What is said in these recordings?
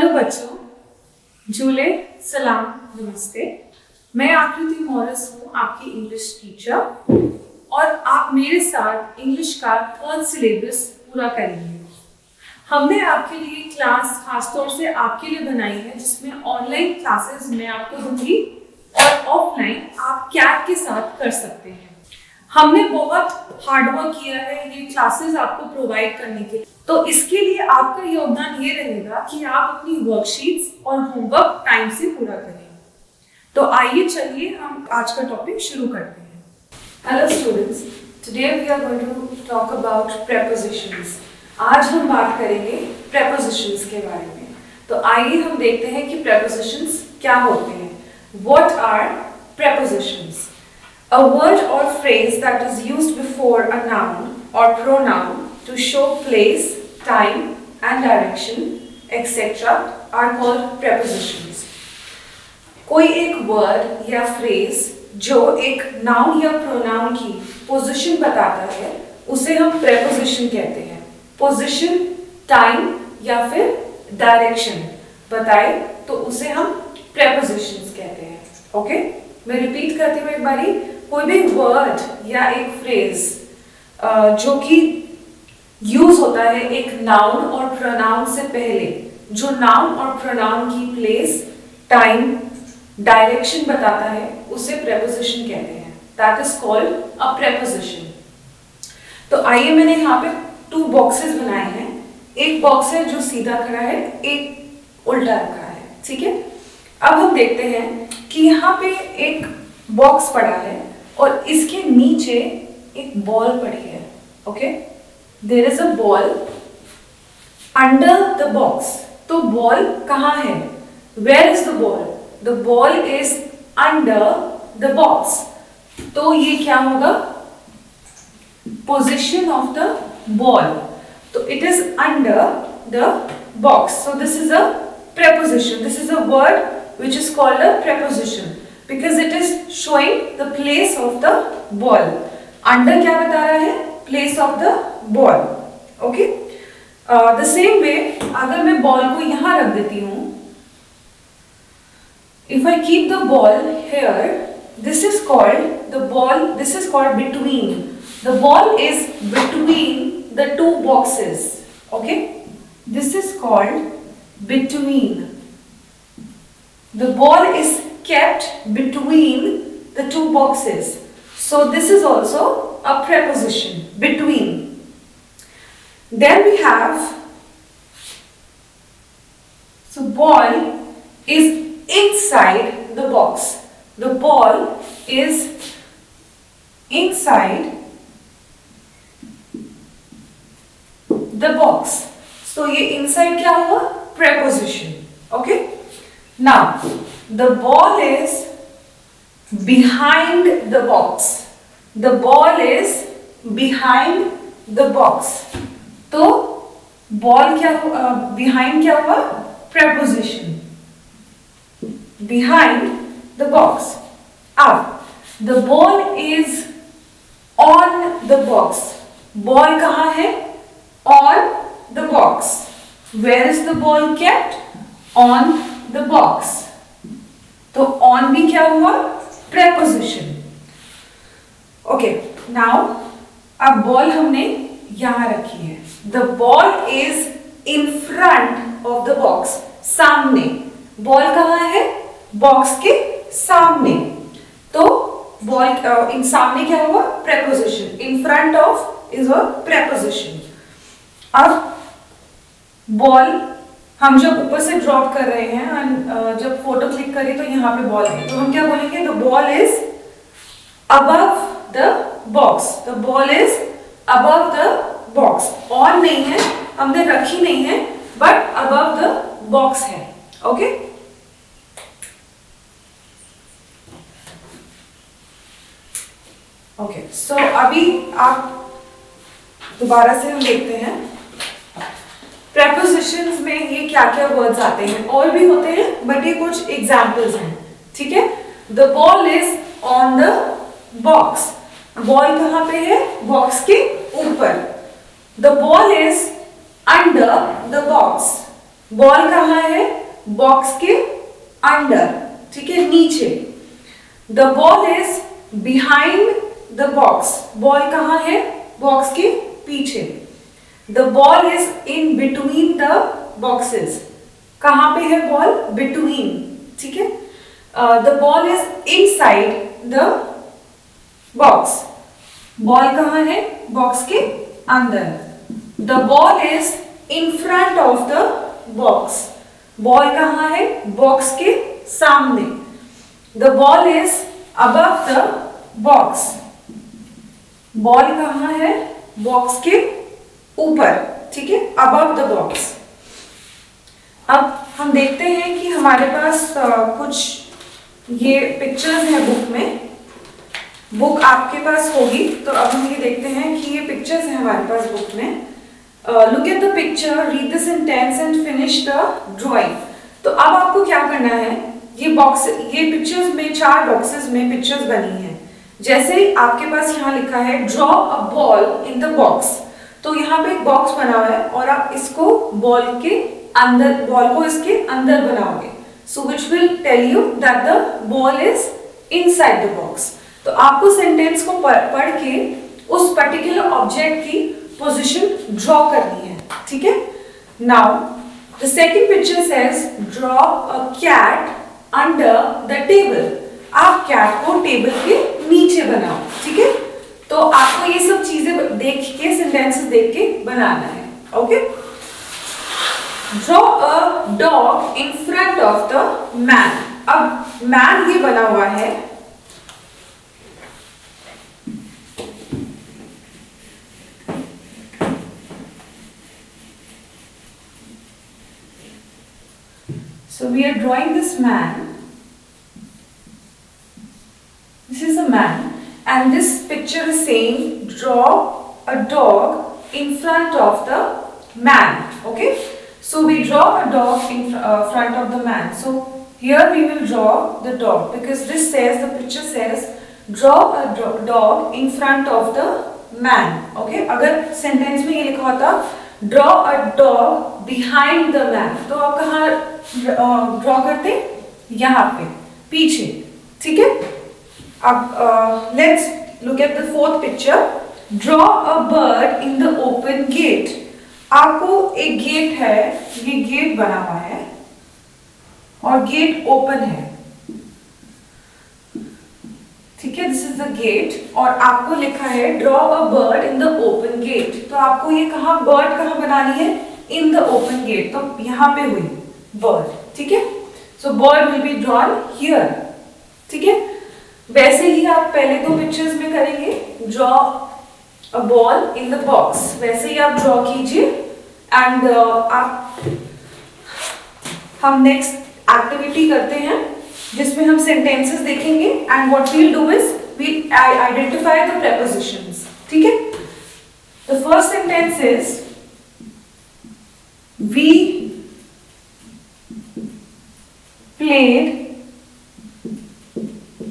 Hello बच्चों, झूले सलाम नमस्ते। मैं आकृति मॉरिस हूँ, आपकी इंग्लिश टीचर, और आप मेरे साथ इंग्लिश का 3rd सिलेबस पूरा करेंगे। हमने आपके लिए क्लास खासतौर से आपके लिए बनाई है, जिसमें ऑनलाइन क्लासेस मैं आपको दूंगी और ऑफलाइन आप कैट के साथ कर सकते हैं। हमने बहुत हार्डवर्क किया है ये क्लासेस आपको प्रोवाइड करने के लिए, तो इसके लिए आपका योगदान ये रहेगा कि आप अपनी वर्कशीट्स और होमवर्क टाइम से पूरा करें। तो आइए चलिए हम आज का टॉपिक शुरू करते हैं। Hello students, today we are going to talk about prepositions. आज हम बात करेंगे प्रेपोजिशंस के बारे में। तो आइए हम देखते हैं कि प्रेपोजिशंस क्या होते हैं। What are prepositions? A word or phrase that is used before a noun or pronoun to show place, time and direction, etc. are called prepositions. कोई एक word या phrase जो एक noun या pronoun की position बताता है, उसे हम preposition कहते हैं। Position, time या फिर direction बताए तो उसे हम prepositions कहते हैं। ओके, मैं रिपीट करती हूँ एक बारी। कोई भी वर्ड या एक फ्रेज जो कि यूज होता है एक नाउन और प्रोनाउन से पहले, जो नाउन और प्रोनाउन की प्लेस, टाइम, डायरेक्शन बताता है, उसे प्रेपोजिशन कहते हैं। That is called a preposition. तो आइए, मैंने यहाँ पे 2 बॉक्सेस बनाए हैं। एक बॉक्स है जो सीधा खड़ा है, एक उल्टा रखा है। ठीक है, अब हम देखते हैं कि यहाँ पे एक बॉक्स पड़ा है और इसके नीचे एक बॉल पड़ी है। Okay, there is a ball under the box. तो बॉल कहाँ है? Where is the ball? The ball is under the box. तो ये क्या होगा? Position of the ball. तो it is under the box. So this is a preposition. This is a word which is called a preposition because it is showing the place of the ball. Under क्या बता रहा है? Place of the ball. Okay? The same way, अगर मैं ball को यहाँ रख देती हूँ, if I keep the ball here, this is called between. The ball is between the 2 boxes. Okay? This is called between. The ball is kept between the 2 boxes. So this is also a preposition, between. Then we have, so ball is inside the box. The ball is inside the box. So ये inside क्या हुआ? Preposition. Okay? Now, the ball is behind the box. The ball is behind the box. तो ball क्या हुआ? Behind क्या हुआ? Preposition. Behind the box. अब the ball is on the box. Ball कहाँ है? On the box. Where is the ball kept? On the box. तो on भी क्या हुआ? Preposition. Okay, now अब बॉल हमने यहाँ रखी है। The ball is in front of the box. सामने। बॉल कहाँ है? बॉक्स के सामने। तो बॉल इन सामने क्या हुआ? Preposition. In front of is a preposition. अब बॉल हम जब ऊपर से ड्रॉप कर रहे हैं, जब फोटो क्लिक करें तो यहाँ पे बॉल है, तो हम क्या बोलेंगे? The ball is above the box. The ball is above the box. On नहीं है, हमने रखी नहीं है, बट अबव द बॉक्स है। ओके, ओके, सो अभी आप दोबारा से हम देखते हैं prepositions में ये क्या क्या वर्ड्स आते हैं। और भी होते हैं, बट ये कुछ एग्जाम्पल्स हैं। ठीक है, the ball is on the box. Ball कहाँ पे है? बॉक्स के ऊपर। The ball is under the box. Ball कहाँ है? बॉक्स के अंदर, ठीक है, नीचे। The ball is behind the box, ball कहाँ है? बॉक्स के पीछे। The ball is in between the boxes, कहाँ पे है बॉल? बिटवीन, ठीक है। The ball is inside the box, ball कहाँ है? बॉक्स के अंदर। The ball is in front of the box, ball कहाँ है? बॉक्स के सामने। The ball is above the box, ball कहाँ है? बॉक्स के ऊपर, ठीक है, अबव द बॉक्स। अब हम देखते हैं कि हमारे पास कुछ ये पिक्चर्स हैं बुक में, बुक आपके पास होगी, तो अब हम ये देखते हैं कि ये पिक्चर्स हैं हमारे पास बुक में। Look at the picture, read the sentence and finish the drawing. तो अब आपको क्या करना है, ये पिक्चर्स में 4 बॉक्सेस में पिक्चर्स बनी हैं। जैसे आपके पास यहाँ लिखा है draw a ball in the box, तो यहाँ पे एक बॉक्स बना हुआ है और आप इसको बॉल को इसके अंदर बनाओगे। So which will tell you that the ball is inside the box. तो आपको सेंटेंस को पढ़ के उस पर्टिकुलर ऑब्जेक्ट की पोजीशन ड्रॉ करनी है, ठीक है। Now the second picture says draw a cat under the table, आप कैट को टेबल के नीचे बनाओ, ठीक है। तो आपको ये सब चीजें देख के, सेंटेंसेस देख के बनाना है, okay. Draw a dog in front of the man, अब मैन ये बना हुआ है, so we are drawing this man, this is a man, and this picture is saying draw a dog in front of the man, okay. So we draw a dog in front of the man. So here we will draw the dog because this says, the picture says draw a dog in front of the man, okay. अगर sentence में ये लिखा होता draw a dog behind the man, तो आप कहाँ draw करते? यहाँ पे पीछे, ठीक है। अब let's look at the fourth picture, draw a bird in the open gate. आपको एक गेट है, ये गेट बना हुआ है और गेट ओपन है, ठीक है, दिस इज द गेट और आपको लिखा है draw a bird in the open gate. तो आपको ये बर्ड कहाँ बनानी है? इन द ओपन गेट, तो यहाँ पे हुई बर्ड, ठीक है। So bird will be drawn here, ठीक है। वैसे ही आप पहले 2 पिक्चर्स में करेंगे, draw a ball in the box, वैसे ही आप ड्रॉ कीजिए। एंड हम नेक्स्ट एक्टिविटी करते हैं जिसमें हम सेंटेंसेस देखेंगे and what we will do is we identify the prepositions, ठीक है। The first sentence is we played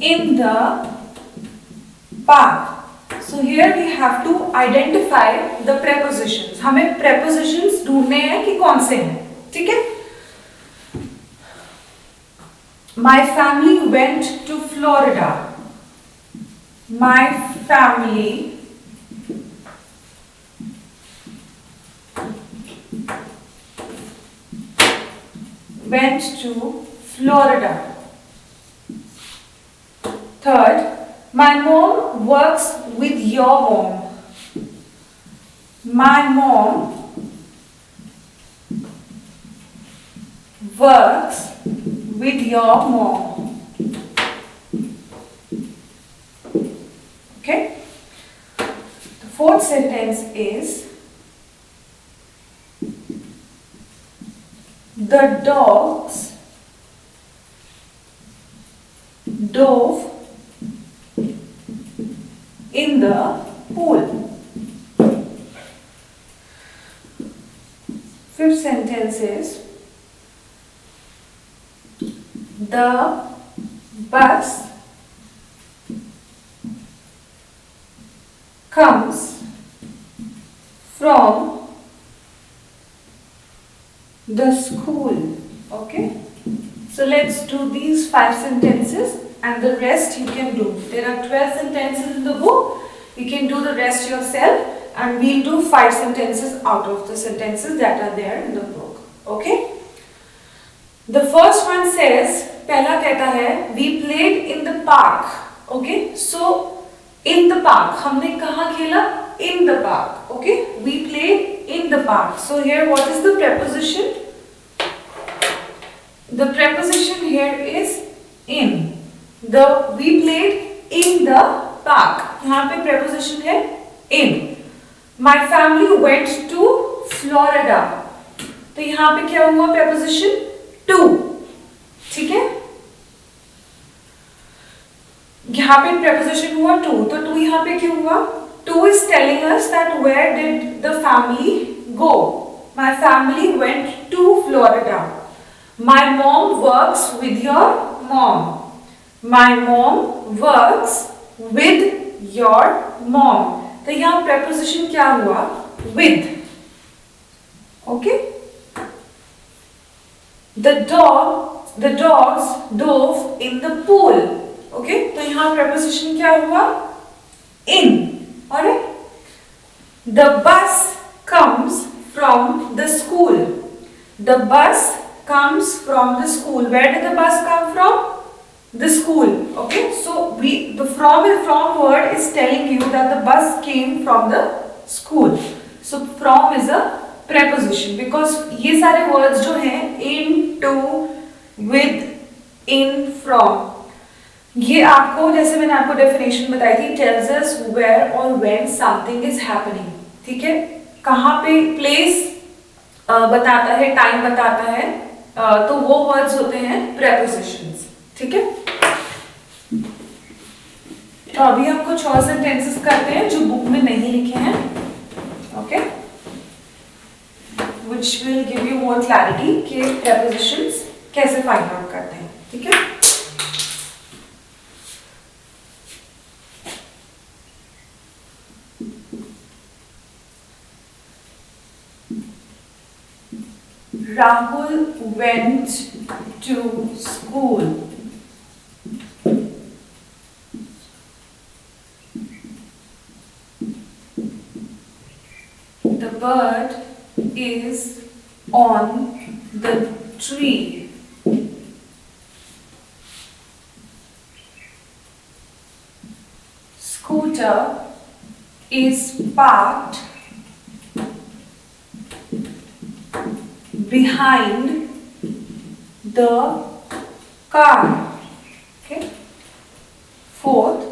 in the park. So here we have to identify the prepositions. हमें prepositions ढूंढने हैं कि कौन से हैं, ठीक है। My family went to Florida. My family went to Florida. Third, my mom works with your mom. My mom works with your mom. Okay? The fourth sentence is the dogs dove in the pool. Fifth sentence is the bus comes from the school. Okay, so let's do these 5 sentences and the rest you can do. There are 12 sentences in the book. You can do the rest yourself and we'll do 5 sentences out of the sentences that are there in the book. Okay, the first one says, पहला कहता है we played in the park. Okay, so in the park, हमने कहाँ खेला? In the park. Okay, we played in the park. So here what is the preposition? The preposition here is in. We played in the park. यहाँ पे preposition है in. My family went to Florida. तो यहाँ पे क्या हुआ? preposition to. ठीक है? यहाँ पे preposition हुआ to. तो to यहाँ पे क्यों हुआ? To is telling us that where did the family go? My family went to Florida. My mom works with your mom. My mom works with your mom. तो यहाँ preposition क्या हुआ? With. Okay? The dogs dove in the pool. Okay? तो यहाँ preposition क्या हुआ? In. Alright? The bus comes from the school. The bus comes from the school. Where did the bus come from? The school. Okay, so the from word is telling you that the bus came from the school. So from is a preposition because ये सारे words जो हैं in, to, with, in, from, ये आपको जैसे मैंने आपको definition बताई थी, tells us where or when something is happening. ठीक है, कहाँ पे place बताता है, time बताता है, तो वो वर्ड्स होते हैं prepositions. ठीक है, तो अभी हम कुछ और सेंटेंसेस करते हैं जो बुक में नहीं लिखे हैं. Okay, which will give you more clarity कि prepositions कैसे find out करते हैं. ठीक है, Rahul went to school. The bird is on the tree. Scooter is parked behind the car. Okay. Fourth,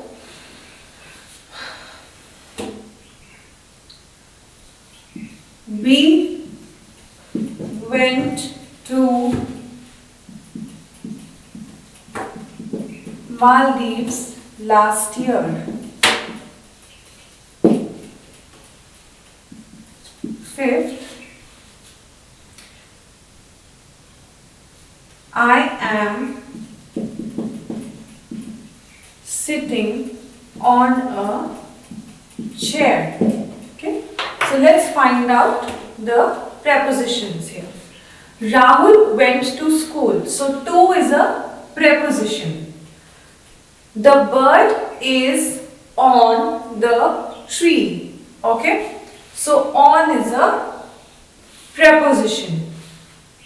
we went to Maldives last year. Fifth, I am sitting on a chair. Okay, so let's find out the prepositions here. Rahul went to school. So to is a preposition. The bird is on the tree. Okay, so on is a preposition.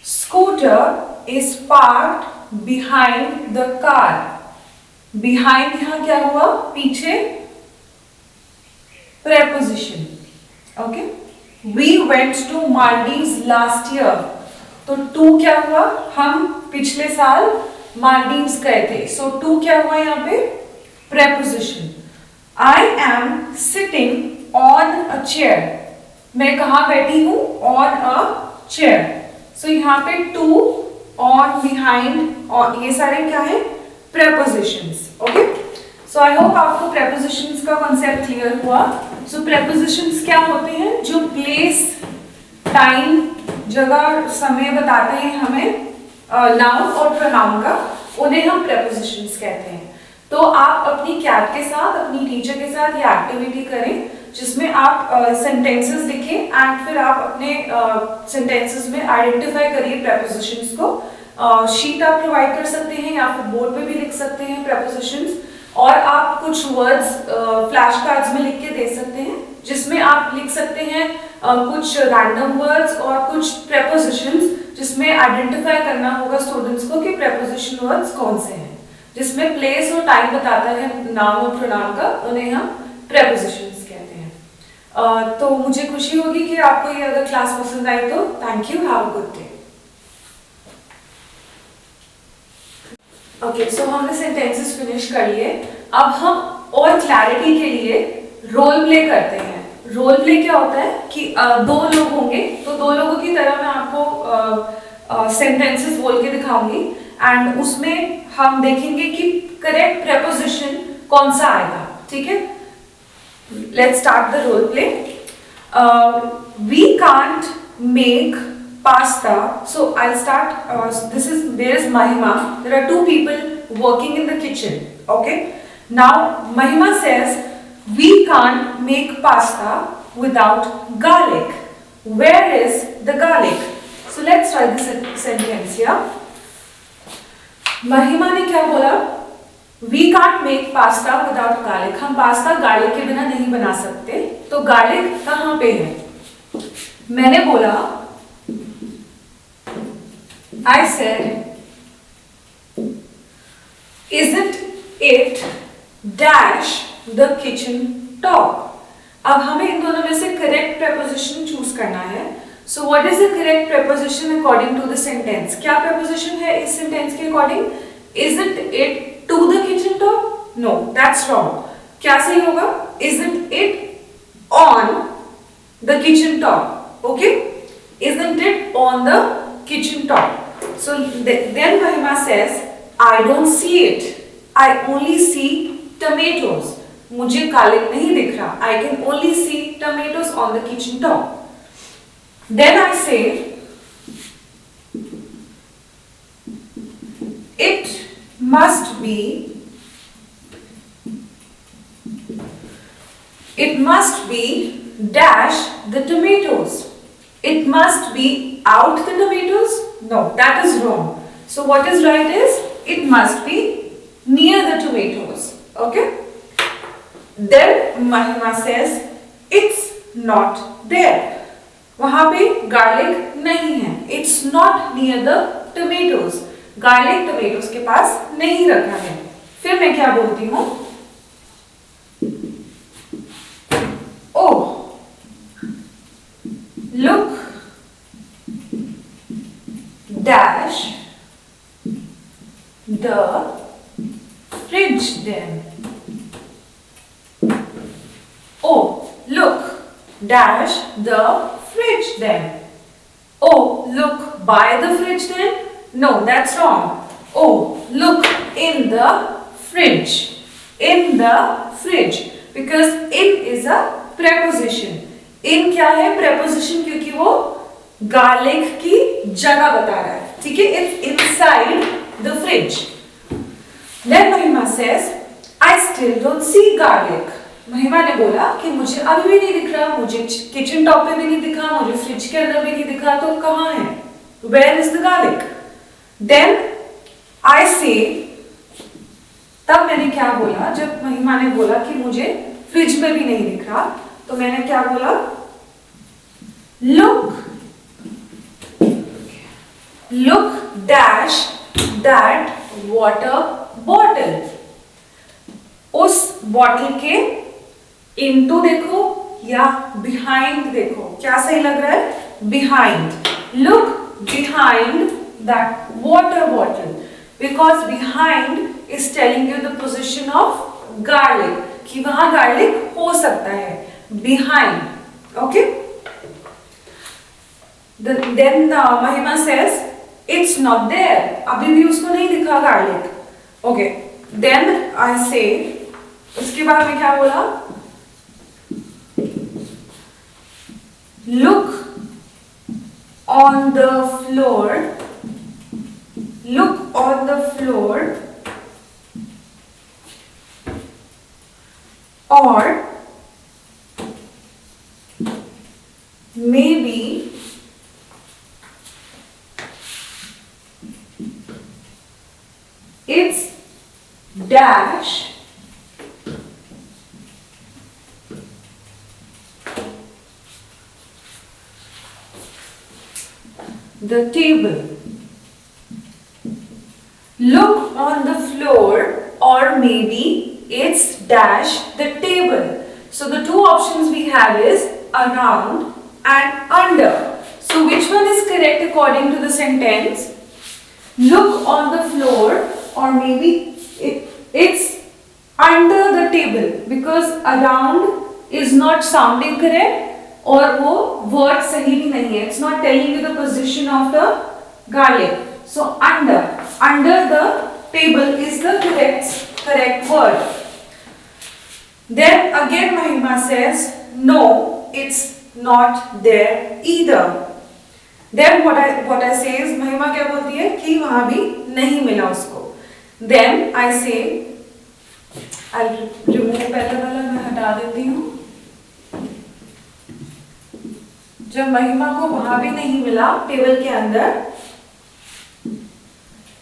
Scooter is parked behind the car. Behind यहाँ क्या हुआ? पीछे preposition. Okay. We went to Maldives last year. तो to क्या हुआ? हम पिछले साल Maldives गए थे. So to क्या हुआ यहाँ पे? Preposition. I am sitting on a chair. मैं कहाँ बैठी हूँ? On a chair. So यहाँ पे to, on, behind और ये सारे क्या है? Prepositions. Okay. So I hope आपको prepositions का concept clear हुआ. So prepositions क्या होते हैं? जो place, time, जगह, समय बताते हैं हमें noun और pronoun का, उन्हें हम prepositions कहते हैं. तो आप अपनी कैट के साथ, अपनी टीचर के साथ ये एक्टिविटी करें जिसमें आप सेंटेंसेस लिखें एंड फिर आप अपने सेंटेंसेस में आइडेंटिफाई करिए प्रेपोजिशंस को। शीट आप प्रोवाइड कर सकते हैं या फिर बोर्ड पे भी लिख सकते हैं प्रेपोजिशंस, और आप कुछ वर्ड्स फ्लैश कार्ड्स में लिख के दे सकते हैं जिसमें आप लिख सकते हैं कुछ रैंडम वर्ड्स और कुछ प्रेपोजिशंस जिसमें आइडेंटिफाई करना होगा स्टूडेंट्स को कि प्रेपोजिशन वर्ड्स कौन से हैं, जिसमें प्लेस और टाइम बताता है नाउन और प्रोनाउन का, उन्हें हम प्रेपोजिशंस कहते हैं। तो मुझे खुशी होगी कि आपको ये अगर क्लास पसंद आई तो thank you, have a good day. Okay, so हमने सेंटेंसेस फिनिश कर लिए। अब हम और क्लैरिटी के लिए रोल प्ले करते हैं। रोल प्ले क्या होता है कि दो लोग होंगे, तो दो लोगों की तरह मैं आपको सेंटेंसेस बोल के दिखाऊंगी एंड उसमें हम देखेंगे कि करेक्ट प्रेपोजिशन कौन सा आएगा। ठीक है, let's start the role play. We can't make pasta. So I'll start. There is Mahima. There are two people working in the kitchen. Okay. Now Mahima says we can't make pasta without garlic. Where is the garlic? So let's try this sentence here. Mahima ने क्या बोला? We can't make pasta without garlic. हम pasta garlic के बिना नहीं बना सकते। तो गार्लिक कहाँ पे है? मैंने बोला I said, isn't it dash the kitchen top? अब हमें इन दोनों में से करेक्ट प्रेपोजिशन चूज करना है। So what is the correct preposition according to the sentence? क्या preposition है इस sentence के according? Isn't it to the kitchen top? No, that's wrong. क्या सही होगा? Isn't it on the kitchen top? Okay? Isn't it on the kitchen top? So then Mahima says, I don't see it. I only see tomatoes. मुझे garlic नहीं दिख रहा. I can only see tomatoes on the kitchen top. Then I say, it must be dash the tomatoes. It must be out the tomatoes. No, that is wrong. So what is right is it must be near the tomatoes. Okay. Then Mahima says it's not there. वहां पे garlic नहीं है. It's not near the tomatoes. Garlic tomatoes के पास नहीं रखा है. फिर मैं क्या बोलती हूँ? Oh, look dash the fridge then. Oh, look dash the fridge then. Oh, look by the fridge then. No, that's wrong. Oh, look in the fridge. In the fridge. Because in is a preposition. In क्या है? Preposition क्योंकि वो garlic की जगह बता रहा है. ठीक है? It's inside the fridge. Then Mahima says, I still don't see garlic. महिमा ने बोला कि मुझे अभी भी नहीं दिख रहा, मुझे किचन टॉप पे भी नहीं दिखा, मुझे फ्रिज के अंदर भी नहीं दिखा, तो कहाँ है? Where is the garlic? Then I say, तब मैंने क्या बोला? जब महिमा ने बोला कि मुझे फ्रिज में भी नहीं दिख रहा, तो मैंने क्या बोला? Look dash that water bottle. उस बॉटल के into देखो या behind देखो, क्या सही लग रहा है? Behind. Look behind that water bottle, because behind is telling you the position of garlic, कि वहां garlic हो सकता है. Behind. Okay? Then Mahima says, it's not there. अभी भी उसको नहीं दिखा garlic. Okay. Then I say, उसके बाद मैं क्या बोला? Look on the floor. Look on the floor. Or it's dash the table. Look on the floor, or maybe it's dash the table. So the two options we have is around and under. So which one is correct according to the sentence? Look on the floor, or maybe it's under the table, because around is not sounding correct और वो word सही भी नहीं है. It's not telling you the position of the garlic. So under the table is the correct word. Then again Mahima says, no, it's not there either. Then what I say is, Mahima क्या बोलती है कि वहां भी नहीं मिला उसको. Then I say, I'll remove पहले वाला मैं हटा देती हूँ. जब महिमा को वहां भी नहीं मिला टेबल के अंदर,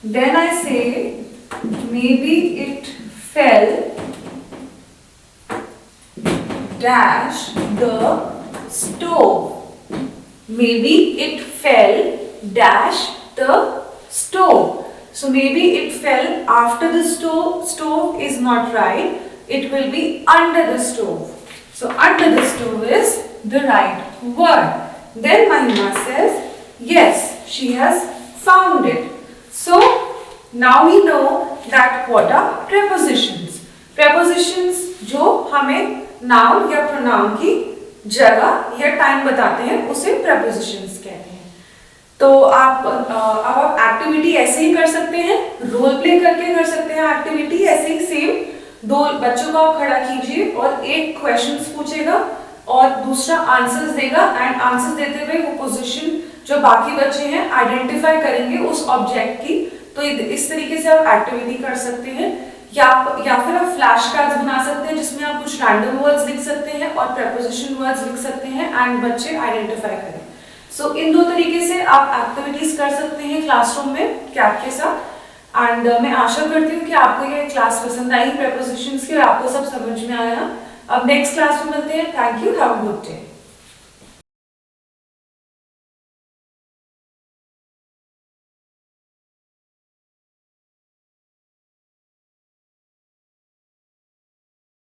then I say maybe it fell dash the stove. Maybe it fell dash the stove. So maybe it fell after the stove. Stove is not right. It will be under the stove. So under the stove is the right word. Then Mahima says, yes, she has found it. So now we know that what are prepositions. Prepositions जो हमें noun या pronoun की जगह या time बताते हैं उसे prepositions कहते हैं. तो अब आप एक्टिविटी ऐसे ही कर सकते हैं, रोल प्ले करके कर सकते हैं एक्टिविटी ऐसे ही सेम. दो बच्चों को आप खड़ा कीजिए और एक क्वेश्चंस पूछेगा और दूसरा आंसर्स देगा, एंड आंसर्स देते हुए वो पोजीशन जो बाकी बच्चे हैं आइडेंटिफाई करेंगे उस ऑब्जेक्ट की. तो इस तरीके से आप एक्टिविटी कर सकते हैं, या फिर आप फ्लैश कार्ड्स बना सकते हैं जिसमें आप कुछ रैंडम वर्ड्स लिख सकते हैं और प्रीपोजिशन वर्ड्स लिख सकते हैं एंड बच्चे आइडेंटिफाई करें. सो इन दो तरीके से आप एक्टिविटीज कर सकते हैं क्लासरूम में कैप के साथ. एंड मैं आशा करती हूँ कि आपको ये क्लास पसंद आई प्रीपोजिशंस की और आपको सब समझ में आया. अब नेक्स्ट क्लास में मिलते हैं. Thank you. Have a good day.